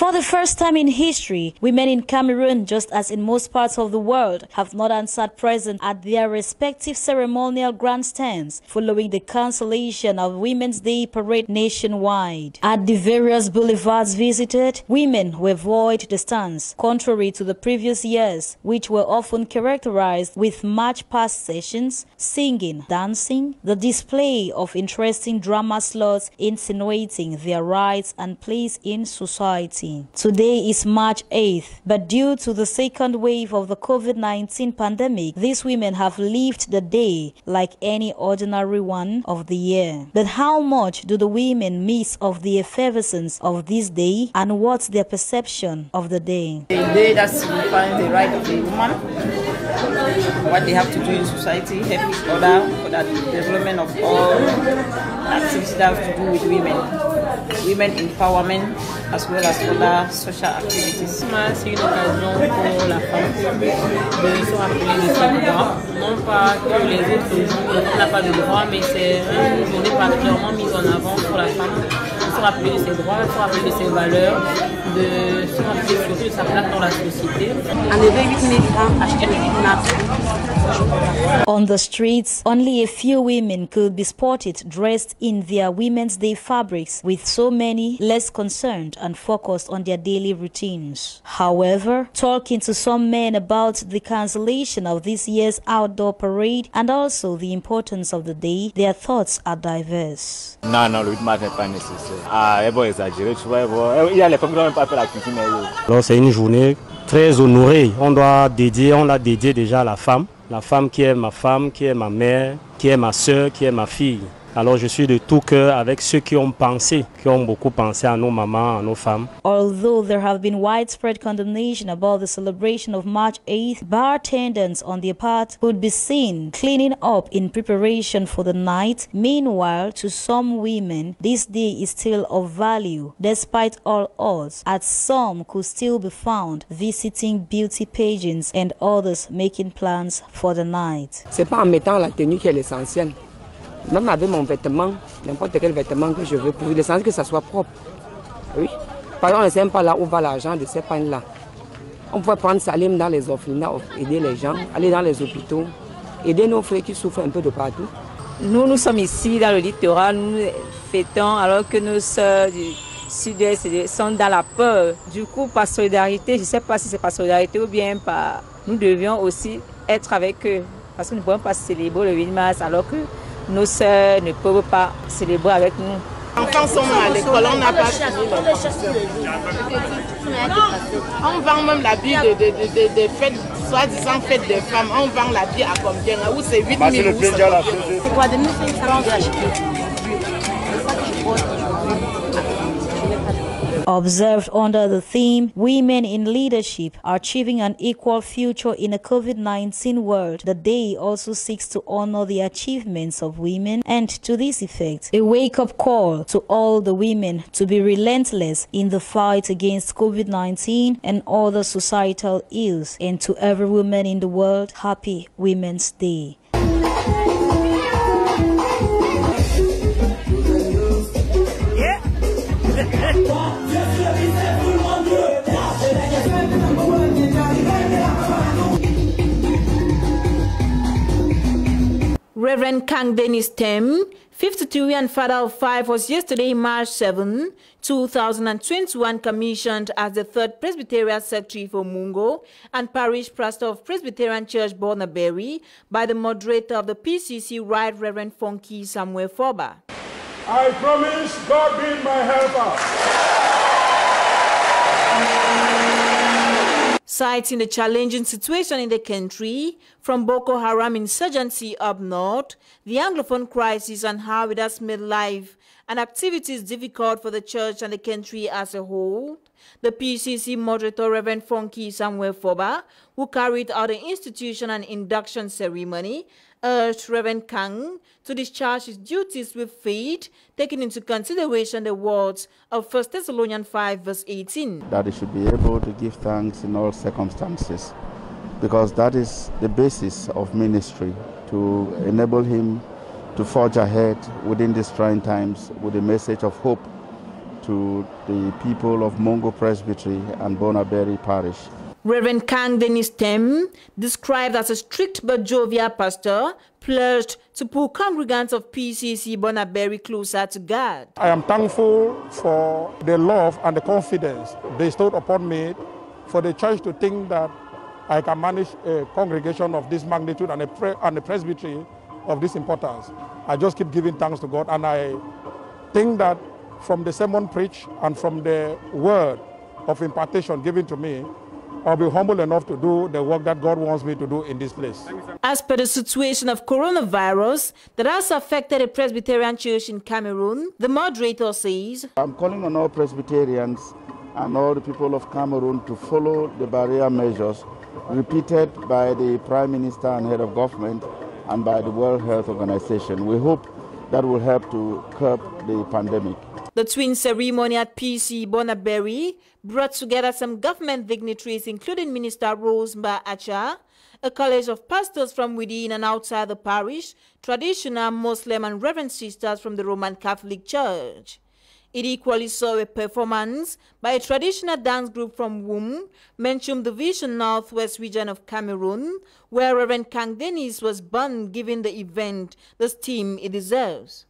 For the first time in history, women in Cameroon, just as in most parts of the world, have not answered present at their respective ceremonial grandstands following the cancellation of Women's Day parade nationwide. At the various boulevards visited, women were void the stands, contrary to the previous years, which were often characterized with march-past sessions, singing, dancing, the display of interesting drama slots insinuating their rights and place in society. Today is March 8th, but due to the second wave of the COVID-19 pandemic, these women have lived the day like any ordinary one of the year. But how much do the women miss of the effervescence of this day, and what's their perception of the day? A day that signifies the right of the woman, what they have to do in society, help each other for the development of all activities that have to do with women empowerment, as well as other social activities. C'est une occasion pour la femme de se rappeler de ses droits, non pas que les autres jours on n'a pas de droits, mais c'est une journée particulièrement mise en avant pour la femme, de se rappeler de ses droits, de se rappeler de ses valeurs, de se rappeler surtout de sa place dans la société. Enlever 8 000 francs, acheter des nappes. On the streets, only a few women could be spotted dressed in their Women's Day fabrics, with so many less concerned and focused on their daily routines. However, talking to some men about the cancellation of this year's outdoor parade and also the importance of the day, their thoughts are diverse. Non, le 8 mars n'est pas nécessaire. Ah, elle va exagérer, tu vois. Il y a les femmes qui n'ont même pas fait la cuisine. Alors c'est une journée très honorée. On l'a dédié déjà à la femme qui est ma femme, qui est ma mère, qui est ma soeur, qui est ma fille. Alors je suis de tout cœur avec ceux qui ont beaucoup pensé à nos mamans, à nos femmes. Although there have been widespread condemnation about the celebration of March 8th, bar attendants on their part could be seen cleaning up in preparation for the night. Meanwhile, to some women, this day is still of value, despite all odds, as some could still be found visiting beauty pageants and others making plans for the night. C'est pas en mettant la tenue qui est l'essentiel. Même avec mon vêtement, n'importe quel vêtement que je veux, pour l'essentiel que ça soit propre. Oui. Par exemple, on ne sait même pas là où va l'argent de ces pannes-là. On pourrait prendre ça, aller dans les orphelinats, aider les gens, aller dans les hôpitaux, aider nos frères qui souffrent un peu de partout. Nous sommes ici dans le littoral, nous fêtons alors que nos sœurs du sud-est sont dans la peur. Du coup, par solidarité, je ne sais pas si c'est par solidarité ou bien par... Nous devions aussi être avec eux, parce que nous ne pouvons pas célébrer le 8 mars alors que nos sœurs ne peuvent pas célébrer avec nous. Les enfants sont à l'école, on n'a pas fini. On vend même l'habit de fêtes, soi-disant fêtes des femmes. On vend l'habit à combien? Où c'est 8 000 euros. C'est quoi, 2500 j'ai acheté. C'est ça que je porte aujourd'hui. Observed under the theme, Women in Leadership are Achieving an Equal Future in a COVID-19 World, the day also seeks to honor the achievements of women and, to this effect, a wake-up call to all the women to be relentless in the fight against COVID-19 and other societal ills. And to every woman in the world, Happy Women's Day. Reverend Kang Dennis Tem, 52 and father of 5, was yesterday, March 7, 2021, commissioned as the 3rd Presbyterian Secretary for Mungo and Parish Pastor of Presbyterian Church Bornaberry by the moderator of the PCC, Right Reverend Funky Samuel Foba. I promise, God being my helper. Citing the challenging situation in the country, from Boko Haram insurgency up north, the Anglophone crisis and how it has made life and activities difficult for the church and the country as a whole, the PCC moderator Reverend Funky Samuel Foba, who carried out the institution and induction ceremony, urged Reverend Kang to discharge his duties with faith, taking into consideration the words of 1 Thessalonians 5 verse 18. That he should be able to give thanks in all circumstances, because that is the basis of ministry, to enable him to forge ahead within these trying times with a message of hope to the people of Mongo Presbytery and Bonaberry Parish. Reverend Kang Dennis Tem, described as a strict but jovial pastor, pledged to pull congregants of PCC Bonaberry closer to God. I am thankful for the love and the confidence bestowed upon me for the church to think that I can manage a congregation of this magnitude and a presbytery of this importance. I just keep giving thanks to God, and I think that from the sermon preached and from the word of impartation given to me, I'll be humble enough to do the work that God wants me to do in this place. As per the situation of coronavirus that has affected the Presbyterian Church in Cameroon, the moderator says, I'm calling on all Presbyterians and all the people of Cameroon to follow the barrier measures repeated by the Prime Minister and Head of Government and by the World Health Organization. We hope that will help to curb the pandemic. The twin ceremony at PC Bonaberry brought together some government dignitaries, including Minister Rose Mba Acha, a college of pastors from within and outside the parish, traditional Muslim and Reverend sisters from the Roman Catholic Church. It equally saw a performance by a traditional dance group from Wum, Menchum Division, Northwest region of Cameroon, where Reverend Kang Dennis was born, giving the event the steam it deserves.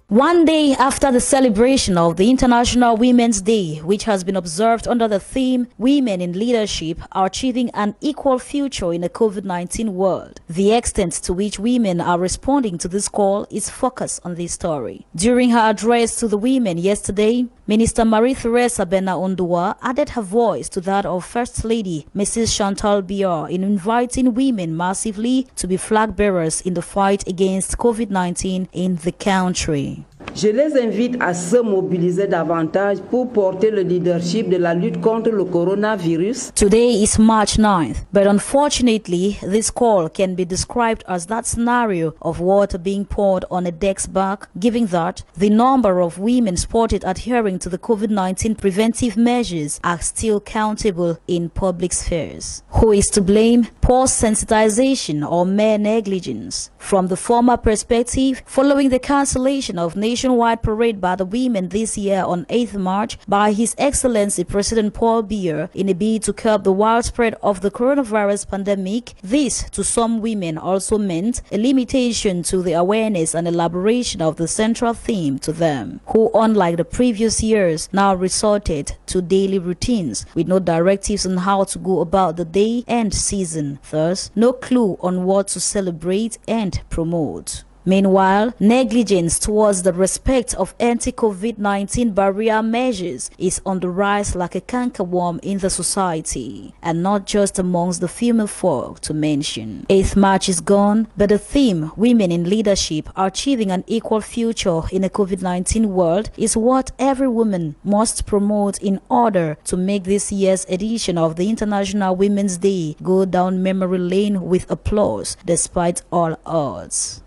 One day after the celebration of the International Women's Day, which has been observed under the theme Women in Leadership are Achieving an Equal Future in a COVID-19 World, the extent to which women are responding to this call is focused on this story. During her address to the women yesterday, Minister Marie-Theresa Bena-Ondua added her voice to that of First Lady Mrs. Chantal Biya in inviting women massively to be flag bearers in the fight against COVID-19 in the country. Je les invite à se mobiliser davantage pour porter le leadership de la lutte contre le coronavirus. Today is March 9th, but unfortunately, this call can be described as that scenario of water being poured on a deck's back, given that the number of women spotted adhering to the COVID-19 preventive measures are still countable in public spheres. Who is to blame? Poor sensitization or mere negligence? From the former perspective, following the cancellation of nationwide parade by the women this year on 8th March by His Excellency President Paul Biya in a bid to curb the widespread of the coronavirus pandemic, this to some women also meant a limitation to the awareness and elaboration of the central theme to them, who unlike the previous years now resorted to daily routines with no directives on how to go about the day and season, thus no clue on what to celebrate and promote. Meanwhile, negligence towards the respect of anti-COVID-19 barrier measures is on the rise like a cankerworm in the society, and not just amongst the female folk to mention. 8th March is gone, but the theme, Women in Leadership are Achieving an Equal Future in a COVID-19 World, is what every woman must promote in order to make this year's edition of the International Women's Day go down memory lane with applause despite all odds.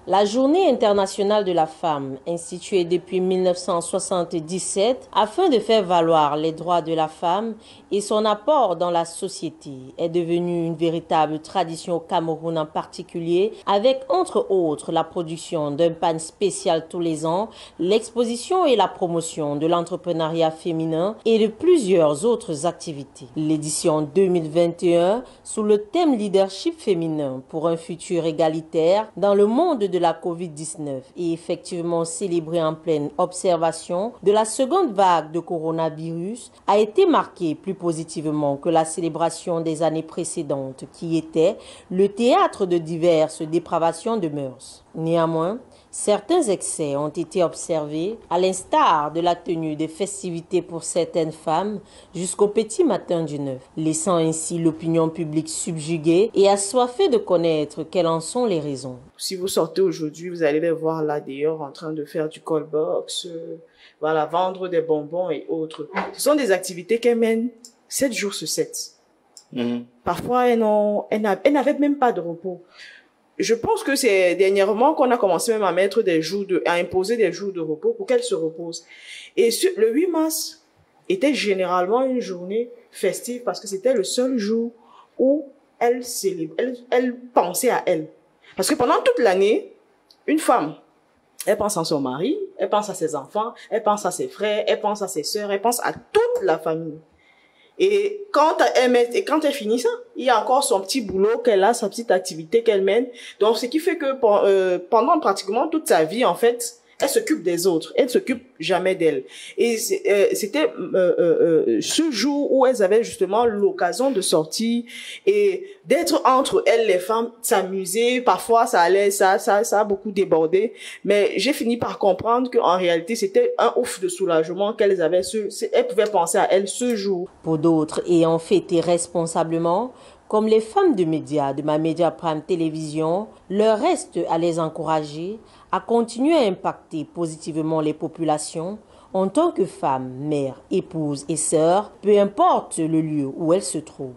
La Journée internationale de la femme, instituée depuis 1977 afin de faire valoir les droits de la femme et son apport dans la société, est devenue une véritable tradition au Cameroun en particulier, avec entre autres la production d'un pan spécial tous les ans, l'exposition et la promotion de l'entrepreneuriat féminin et de plusieurs autres activités. L'édition 2021, sous le thème Leadership féminin pour un futur égalitaire dans le monde de la COVID-19 est effectivement célébrée en pleine observation de la seconde vague de coronavirus, a été marquée plus positivement que la célébration des années précédentes qui était le théâtre de diverses dépravations de mœurs. Néanmoins, certains excès ont été observés, à l'instar de la tenue des festivités pour certaines femmes jusqu'au petit matin du 9, laissant ainsi l'opinion publique subjuguée et assoiffée de connaître quelles en sont les raisons. Si vous sortez aujourd'hui, vous allez les voir là d'ailleurs en train de faire du call box, voilà, vendre des bonbons et autres. Ce sont des activités qu'elles mènent 7 jours sur 7. Parfois, elles n'avaient même pas de repos. je pense que c'est dernièrement qu'on a commencé même à mettre à imposer des jours de repos pour qu'elle se repose. Et le 8 mars était généralement une journée festive parce que c'était le seul jour où elle pensait à elle. Parce que pendant toute l'année, une femme, elle pense à son mari, elle pense à ses enfants, elle pense à ses frères, elle pense à ses sœurs, elle pense à toute la famille. Et quand elle finit ça, il y a encore son petit boulot qu'elle a, sa petite activité qu'elle mène. Donc, ce qui fait que pendant pratiquement toute sa vie, en fait, elle s'occupe des autres. Elle ne s'occupe jamais d'elle. Et c'était ce jour où elles avaient justement l'occasion de sortir et d'être entre elles, les femmes, s'amuser. Parfois, ça a beaucoup débordé. Mais j'ai fini par comprendre qu'en réalité, c'était un ouf de soulagement qu'elles avaient. Elles pouvaient penser à elles ce jour. Pour d'autres, ayant fêté responsablement, comme les femmes de médias de ma Média Prime Télévision, leur reste à les encourager à continuer à impacter positivement les populations en tant que femmes, mères, épouses et sœurs, peu importe le lieu où elles se trouvent.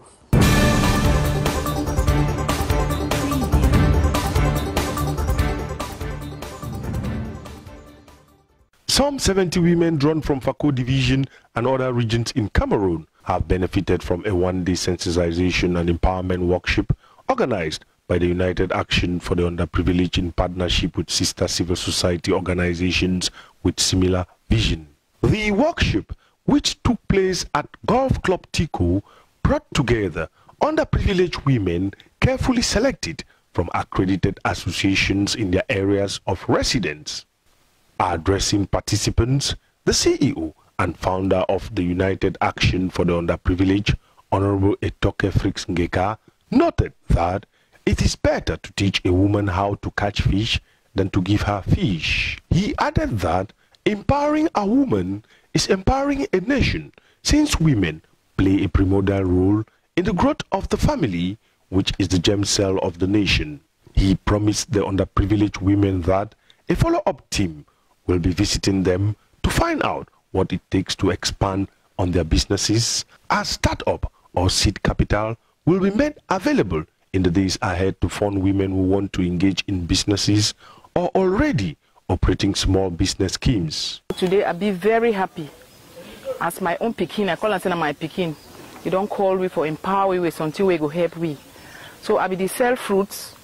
Some 70 women drawn from Fako Division and other regions in Cameroon have benefited from a one-day sensitization and empowerment workshop organized by the United Action for the Underprivileged in partnership with sister civil society organizations with similar vision. The workshop, which took place at Golf Club Tico, brought together underprivileged women carefully selected from accredited associations in their areas of residence. Addressing participants, the CEO and founder of the United Action for the Underprivileged, Honorable Etoke Frix Ngeka, noted that it is better to teach a woman how to catch fish than to give her fish. He added that empowering a woman is empowering a nation, since women play a primordial role in the growth of the family, which is the germ cell of the nation. He promised the underprivileged women that a follow-up team will be visiting them to find out what it takes to expand on their businesses, as startup or seed capital will be made available in the days ahead to fund women who want to engage in businesses or already operating small business schemes. Today I be very happy. As my own pikin, I call and say my pikin. You don't call me for empower we until we go help we. So I be the sell fruits,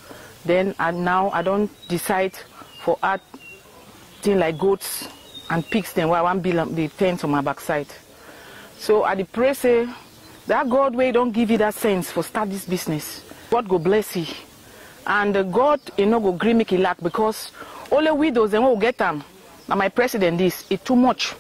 then now I don't decide for add things like goats and pigs then why I want build the fence on my backside. So I the pray say that God way don't give you that sense for start this business. God go bless you. And God go gree make it lack because only widows then will get them. Now my president this it's too much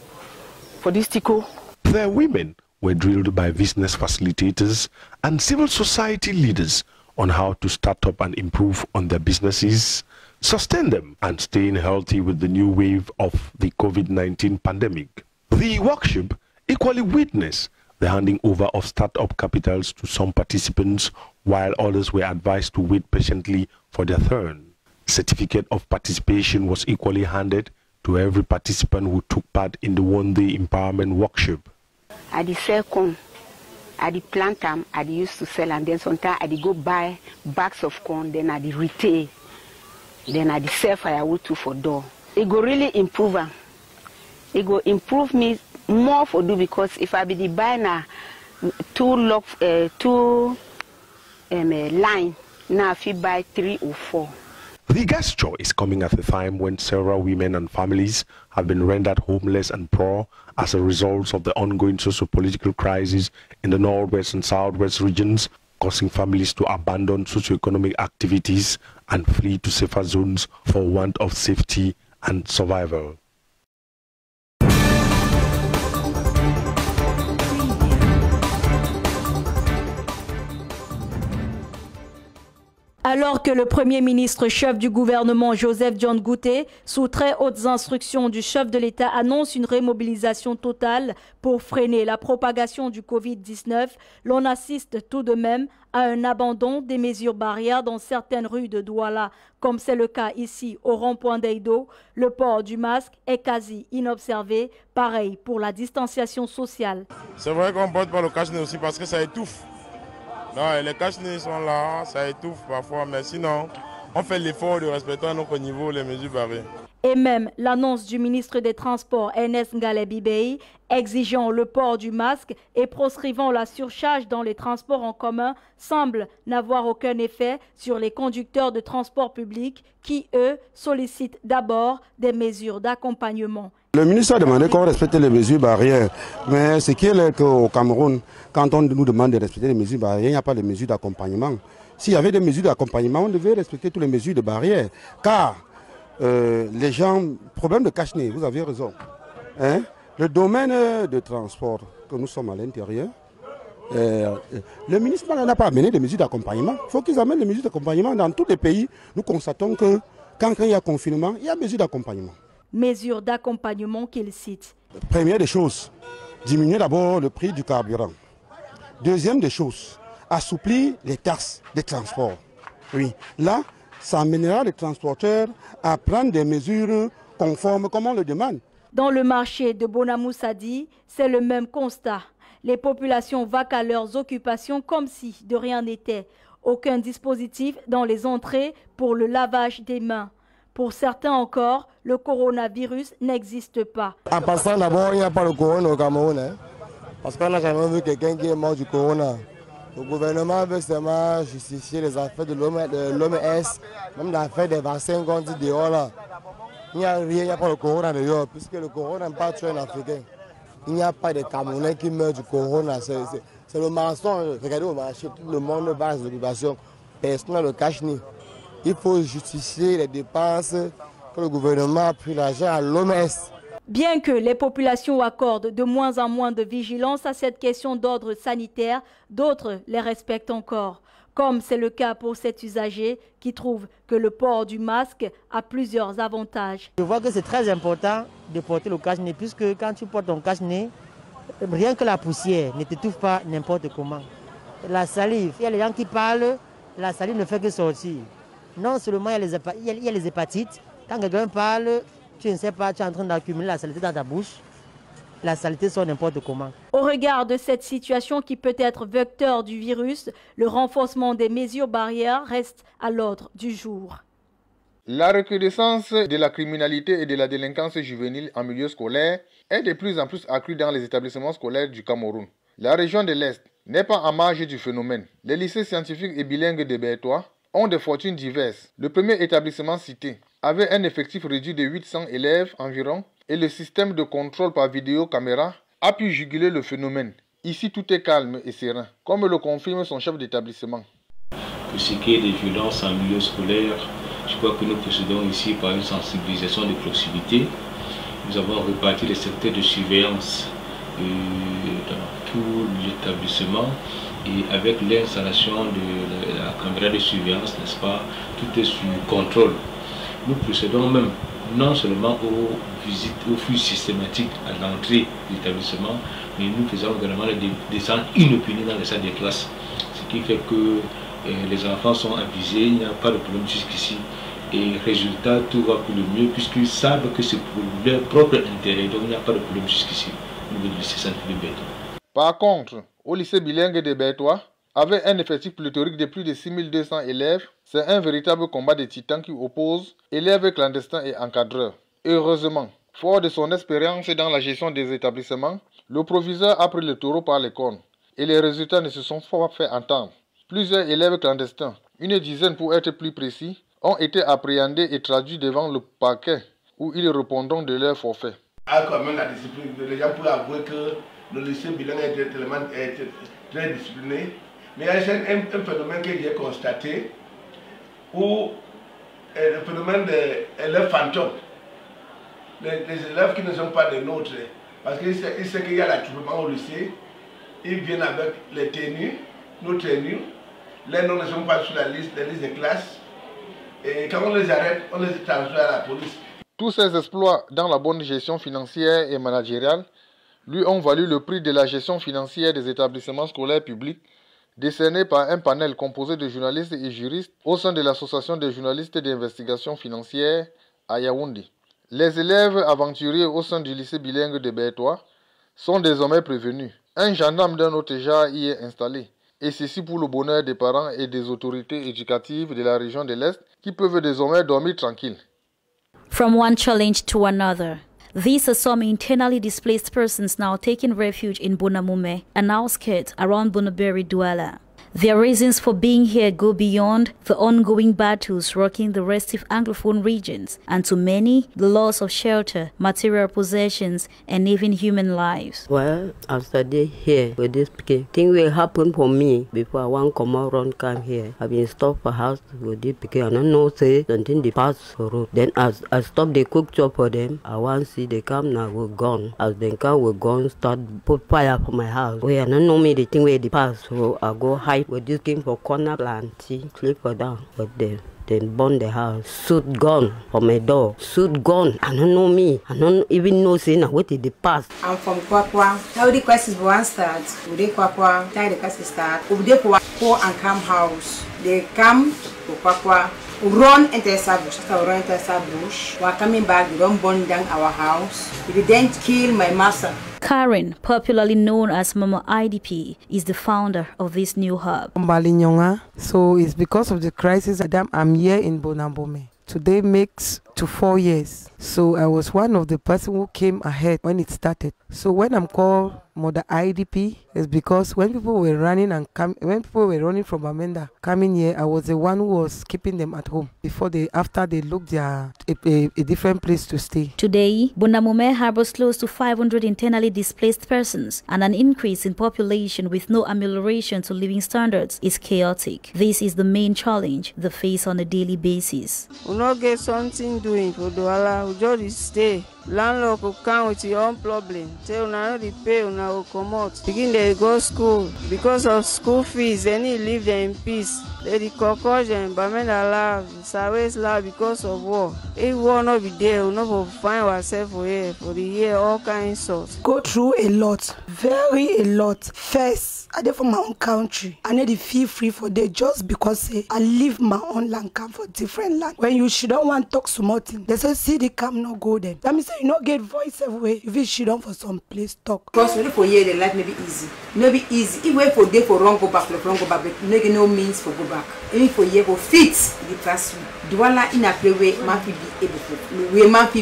for this tico. The women were drilled by business facilitators and civil society leaders on how to start up and improve on their businesses, sustain them, and staying healthy with the new wave of the COVID-19 pandemic. The workshop equally witnessed the handing over of startup capitals to some participants, while others were advised to wait patiently for their turn. Certificate of participation was equally handed to every participant who took part in the one-day empowerment workshop. I did sell corn, I did plant them, I used to sell, and then sometimes I did go buy bags of corn, then I did retail, then I did sell firewood too for door. It go really improve them. It go improve me more for do because if I be the buy now two line, now if you buy 3 or 4. The gesture is coming at a time when several women and families have been rendered homeless and poor as a result of the ongoing socio-political crisis in the northwest and southwest regions, causing families to abandon socio-economic activities and flee to safer zones for want of safety and survival. Alors que le Premier ministre chef du gouvernement Joseph John Gouté, sous très hautes instructions du chef de l'État, annonce une remobilisation totale pour freiner la propagation du Covid-19, l'on assiste tout de même à un abandon des mesures barrières dans certaines rues de Douala, comme c'est le cas ici au rond-point d'Eido. Le port du masque est quasi inobservé, pareil pour la distanciation sociale. C'est vrai qu'on ne porte pas le cache-nez aussi parce que ça étouffe. Non, les cache-nez sont là, ça étouffe parfois, mais sinon, on fait l'effort de respecter à notre niveau les mesures barrières. Et même l'annonce du ministre des Transports, Ernest Ngalé-Bibéi, exigeant le port du masque et proscrivant la surcharge dans les transports en commun, semble n'avoir aucun effet sur les conducteurs de transport public qui, eux, sollicitent d'abord des mesures d'accompagnement. Le ministre a demandé qu'on respecte les mesures barrières, mais ce qui est qu'au Cameroun, quand on nous demande de respecter les mesures barrières, il n'y a pas de mesures d'accompagnement. S'il y avait des mesures d'accompagnement, on devait respecter toutes les mesures de barrières, car les gens, problème de cache-nez, vous avez raison. Hein? Le domaine de transport que nous sommes à l'intérieur, le ministre n'a pas amené des mesures d'accompagnement. Il faut qu'ils amènent des mesures d'accompagnement. Dans tous les pays, nous constatons que quand il y a confinement, il y a mesures d'accompagnement. Mesures d'accompagnement qu'il cite. Première des choses, diminuer d'abord le prix du carburant. Deuxième des choses, assouplir les taxes de transport. Oui, là, ça amènera les transporteurs à prendre des mesures conformes comme on le demande. Dans le marché de Bonamoussadi, c'est le même constat. Les populations vaquent à leurs occupations comme si de rien n'était. Aucun dispositif dans les entrées pour le lavage des mains. Pour certains encore, le coronavirus n'existe pas. En passant d'abord, il n'y a pas le corona au Cameroun. Hein? Parce qu'on n'a jamais vu quelqu'un qui est mort du corona. Le gouvernement veut seulement justifier les affaires de l'OMS, même l'affaire des vaccins qu'on dit dehors là. Il n'y a rien, il n'y a pas le corona dehors, puisque le corona n'est pas tué un Africain. Il n'y a pas de Camerounais qui meurent du corona. C'est le mensonge. Regardez au marché, tout le monde va à l'occupation. Personne ne le cache ni. Il faut justifier les dépenses que le gouvernement a pris l'argent à l'OMS. Bien que les populations accordent de moins en moins de vigilance à cette question d'ordre sanitaire, d'autres les respectent encore. Comme c'est le cas pour cet usager qui trouve que le port du masque a plusieurs avantages. Je vois que c'est très important de porter le cache-nez, puisque quand tu portes ton cache-nez, rien que la poussière ne t'étouffe pas n'importe comment. La salive, il y a les gens qui parlent, la salive ne fait que sortir. Non seulement il y a les hépatites, quand quelqu'un parle, tu ne sais pas, tu es en train d'accumuler la saleté dans ta bouche. La saleté sort n'importe comment. Au regard de cette situation qui peut être vecteur du virus, le renforcement des mesures barrières reste à l'ordre du jour. La recrudescence de la criminalité et de la délinquance juvénile en milieu scolaire est de plus en plus accrue dans les établissements scolaires du Cameroun. La région de l'Est n'est pas en marge du phénomène. Les lycées scientifiques et bilingues de Bertois ont des fortunes diverses. Le premier établissement cité avait un effectif réduit de 800 élèves environ et le système de contrôle par vidéo-caméra a pu juguler le phénomène. Ici, tout est calme et serein, comme le confirme son chef d'établissement. Pour ce qui est des violences en milieu scolaire, je crois que nous procédons ici par une sensibilisation de proximité. Nous avons réparti les secteurs de surveillance dans tout l'établissement. Et avec l'installation de la caméra de surveillance, n'est-ce pas, tout est sous contrôle. Nous procédons même non seulement aux visites, aux flux systématiques à l'entrée de l'établissement, mais nous faisons également des descentes inopinées dans les salles de classe. Ce qui fait que les enfants sont avisés, il n'y a pas de problème jusqu'ici. Et résultat, tout va pour le mieux, puisqu'ils savent que c'est pour leur propre intérêt, donc il n'y a pas de problème jusqu'ici au niveau du lycée scientifique de Bertois. Par contre, au lycée bilingue de Bertois, avec un effectif pléthorique de plus de 6200 élèves, c'est un véritable combat de titans qui oppose élèves clandestins et encadreurs. Heureusement, fort de son expérience dans la gestion des établissements, le proviseur a pris le taureau par les cornes et les résultats ne se sont pas fait entendre. Plusieurs élèves clandestins, une dizaine pour être plus précis, ont été appréhendés et traduits devant le parquet où ils répondront de leur forfait. Quand même la discipline, les gens peuvent avouer que le lycée bilingue est très discipliné, mais il y a un phénomène que j'ai constaté où le phénomène des élèves fantômes, les élèves qui ne sont pas des nôtres, parce qu'ils savent qu'il y a l'attroupement au lycée, ils viennent avec les tenues, nos tenues, les noms ne sont pas sur la liste des classes, et quand on les arrête, on les transfère à la police. Tous ces exploits dans la bonne gestion financière et managériale lui ont valu le prix de la gestion financière des établissements scolaires publics, décerné par un panel composé de journalistes et juristes au sein de l'Association des journalistes d'investigation financière à Yaoundé. Les élèves aventuriers au sein du lycée bilingue de Bertois sont désormais prévenus. Un gendarme d'un autre genre y est installé. Et ceci pour le bonheur des parents et des autorités éducatives de la région de l'Est qui peuvent désormais dormir tranquilles. From one challenge to another, these are some internally displaced persons now taking refuge in Bonamume, an outskirt around Bonaberi Douala. Their reasons for being here go beyond the ongoing battles rocking the restive Anglophone regions, and to many, the loss of shelter, material possessions, and even human lives. Well, I study here with this pikin. Thing will happen for me before I want come around come here. I've been stopped for house with this pikin. I don't know say something they pass for road. Then as I stop the cook job for them, I want see they come now we're gone. As they come we're gone, start put fire for my house. Well, I don't know me the thing where they pass, so I go hide. We just came for corner plant, see, sleep for down, but then burn the house. Suit gone for my door. Suit gone. I don't know me. I don't even know say now what did they pass. I'm from Kwakwa. Now the crisis one start. We dey Kwakwa. Time the crisis start. We dey poor and come house. They come to Kwakwa. Run into the bush. After we run into the bush, we are coming back. We don't burn down our house. We didn't kill my master. Karen, popularly known as Mama IDP, is the founder of this new hub. So it's because of the crisis that I'm here in Bonabome. Today makes to 4 years. So I was one of the person who came ahead when it started. So when I'm called Mother IDP, it's because when people were running from Amanda coming here, I was the one who was keeping them at home after they looked a different place to stay. Today, Bonamume harbors close to 500 internally displaced persons, and an increase in population with no amelioration to living standards is chaotic. This is the main challenge they face on a daily basis. We not get something doing for Douala, we just stay. Landlord will come with your own problem. Tell una no pay, una will come out. Begin they go school. Because of school fees, they need to leave them in peace. They concussion, but men alive, Saways loud because of war. If war not be there, we not find ourselves for the year, all kinds of. Go through a lot, very a lot. First, I did for my own country. I need to feel free for day just because I live my own land, come for different land. When you shouldn't want to talk small thing, they say see the camp no go there. That means you not get voice everywhere. If you should for some place talk. Because when for year the life may be easy. May be easy. If we for day for wrong go back, but make no means for go back. Even for year for fit the classroom. The one like in a play way might be able to. We might be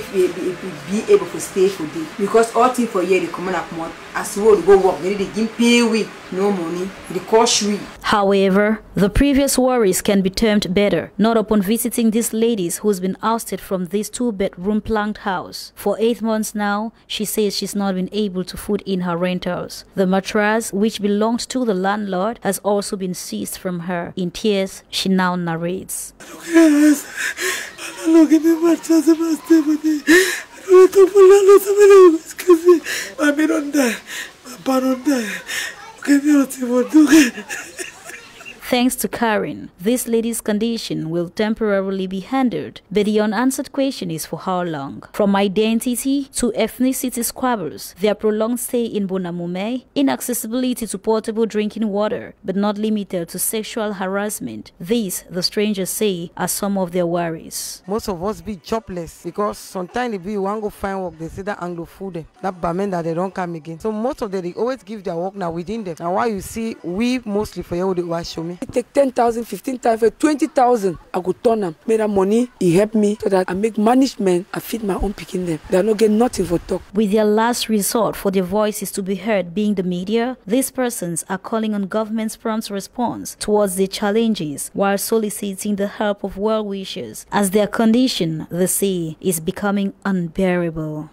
able to stay for day. Because all things for year they come up more. As well go work, they give pay we no money. The cost we. However, the previous worries can be termed better, not upon visiting these ladies who's been ousted from this 2-bedroom planked house. For 8 months now, she says she's not been able to foot in her rentals. The mattress, which belonged to the landlord, has also been seized from her. In tears, she now narrates. Thanks to Karen, this lady's condition will temporarily be handled, but the unanswered question is for how long. From identity to ethnicity squabbles, their prolonged stay in Bonamume, inaccessibility to portable drinking water, but not limited to sexual harassment. These, the strangers say, are some of their worries. Most of us be jobless because sometimes if we want to go find work, they say that Anglo food, that barman that they don't come again. So most of them, they always give their work now within them. And why you see, we mostly for you, they show me. I take 10,000, 15,000, 20,000. I go turn them. Make that money, he help me so that I make management. I feed my own picking them. They are not getting nothing for talk. With their last resort for their voices to be heard being the media, these persons are calling on government's prompt response towards their challenges while soliciting the help of well-wishers, as their condition, they say, is becoming unbearable.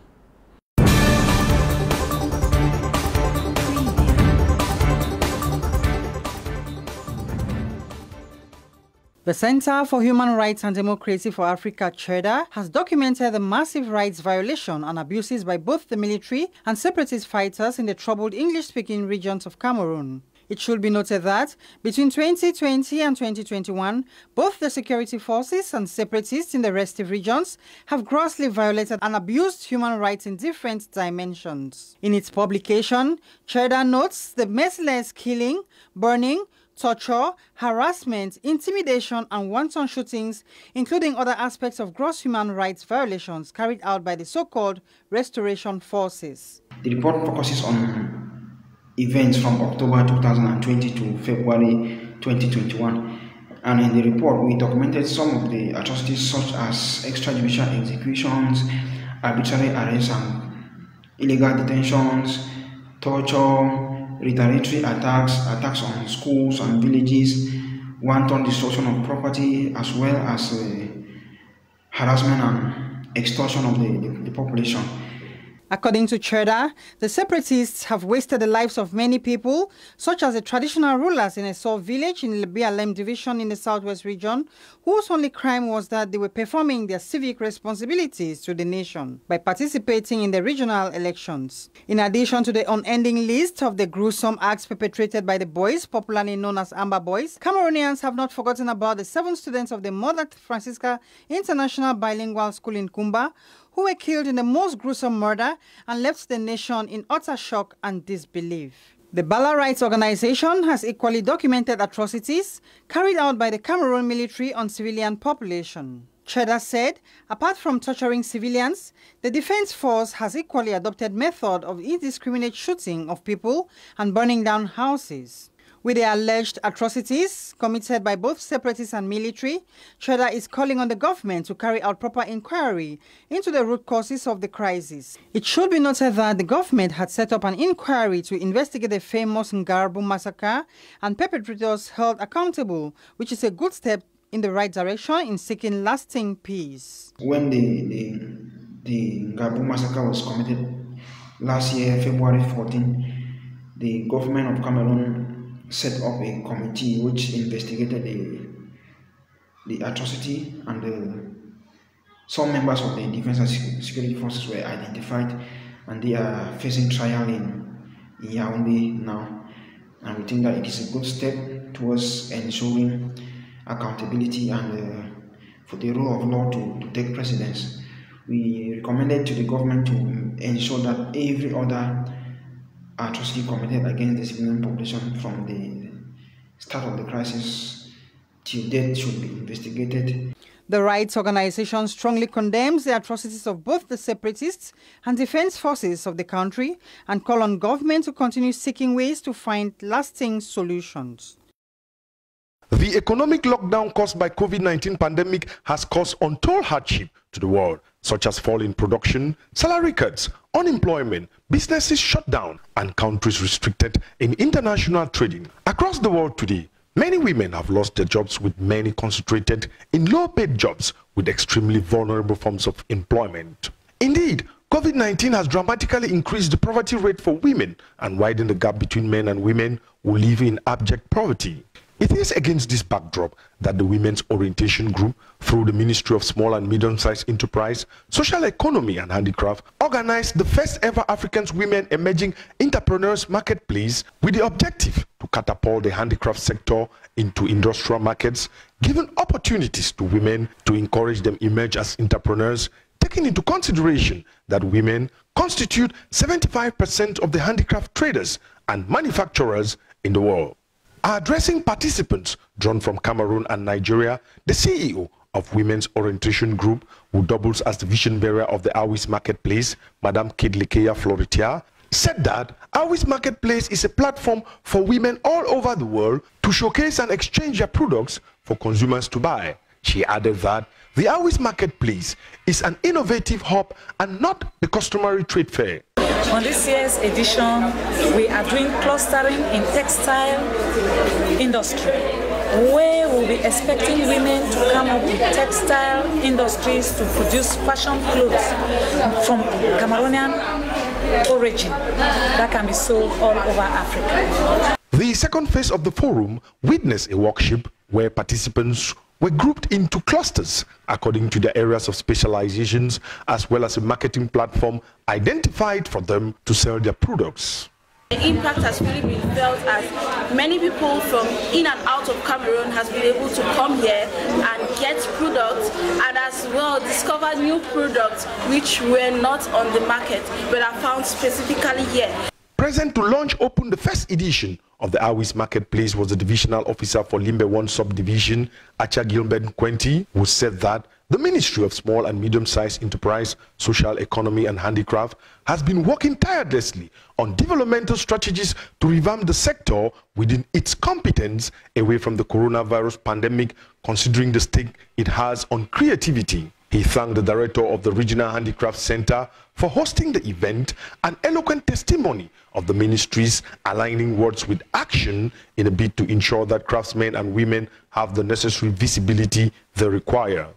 The Center for Human Rights and Democracy for Africa, CHEDA, has documented the massive rights violation and abuses by both the military and separatist fighters in the troubled English-speaking regions of Cameroon. It should be noted that between 2020 and 2021, both the security forces and separatists in the restive regions have grossly violated and abused human rights in different dimensions. In its publication, CHEDA notes the merciless killing, burning, torture, harassment, intimidation, and wanton shootings, including other aspects of gross human rights violations carried out by the so-called restoration forces. The report focuses on events from October 2020 to February 2021. And in the report, we documented some of the atrocities such as extrajudicial executions, arbitrary arrests and illegal detentions, torture, retaliatory attacks, attacks on schools and villages, wanton destruction of property, as well as harassment and extortion of the population. According to Cheda, the separatists have wasted the lives of many people, such as the traditional rulers in a Saw village in Lebialem division in the southwest region, whose only crime was that they were performing their civic responsibilities to the nation by participating in the regional elections. In addition to the unending list of the gruesome acts perpetrated by the boys, popularly known as Amber Boys, Cameroonians have not forgotten about the 7 students of the Mother Francisca International Bilingual School in Kumba, who were killed in the most gruesome murder and left the nation in utter shock and disbelief. The Bala Rights Organization has equally documented atrocities carried out by the Cameroon military on civilian population. Cheda said, apart from torturing civilians, the Defense Force has equally adopted method of indiscriminate shooting of people and burning down houses. With the alleged atrocities committed by both separatists and military, Cheda is calling on the government to carry out proper inquiry into the root causes of the crisis. It should be noted that the government had set up an inquiry to investigate the famous Ngarbu massacre and perpetrators held accountable, which is a good step in the right direction in seeking lasting peace. When the Ngarbu massacre was committed last year, February 14, the government of Cameroon set up a committee which investigated the atrocity, and some members of the defense and security forces were identified, and they are facing trial in Yaoundé now. And we think that it is a good step towards ensuring accountability and for the rule of law to take precedence. We recommended to the government to ensure that every other atrocity committed against the civilian population from the start of the crisis till date should be investigated. The rights organization strongly condemns the atrocities of both the separatists and defense forces of the country and call on government to continue seeking ways to find lasting solutions. The economic lockdown caused by COVID-19 pandemic has caused untold hardship to the world, such as fall in production, salary cuts, unemployment, businesses shut down, and countries restricted in international trading. Across the world today, many women have lost their jobs, with many concentrated in low-paid jobs with extremely vulnerable forms of employment. Indeed, COVID-19 has dramatically increased the poverty rate for women and widened the gap between men and women who live in abject poverty. It is against this backdrop that the Women's Orientation Group, through the Ministry of Small and Medium-Sized Enterprise, Social Economy and Handicraft, organized the first ever African Women Emerging Entrepreneurs Marketplace with the objective to catapult the handicraft sector into industrial markets, giving opportunities to women to encourage them emerge as entrepreneurs, taking into consideration that women constitute 75% of the handicraft traders and manufacturers in the world. Addressing participants drawn from Cameroon and Nigeria, the CEO of Women's Orientation Group, who doubles as the vision bearer of the Awis Marketplace, Madame Kidlikeya Floritia, said that Awis Marketplace is a platform for women all over the world to showcase and exchange their products for consumers to buy. She added that the Awis Marketplace is an innovative hub and not the customary trade fair. On this year's edition, we are doing clustering in textile industry, where we'll be expecting women to come up with textile industries to produce fashion clothes from Cameroonian origin that can be sold all over Africa. The second phase of the forum witnessed a workshop where participants were grouped into clusters according to their areas of specializations, as well as a marketing platform identified for them to sell their products. The impact has really been felt as many people from in and out of Cameroon has been able to come here and get products, and as well discover new products which were not on the market but are found specifically here. Present to launch open the first edition of the Awis Marketplace was the divisional officer for Limbe 1 subdivision, Acha Gilbert Quenti, who said that The Ministry of Small and Medium-Sized Enterprise, Social Economy and Handicraft has been working tirelessly on developmental strategies to revamp the sector within its competence away from the coronavirus pandemic, considering the stake it has on creativity. He thanked the director of the Regional Handicraft Center for hosting the event, an eloquent testimony of the ministry's aligning words with action in a bid to ensure that craftsmen and women have the necessary visibility they require.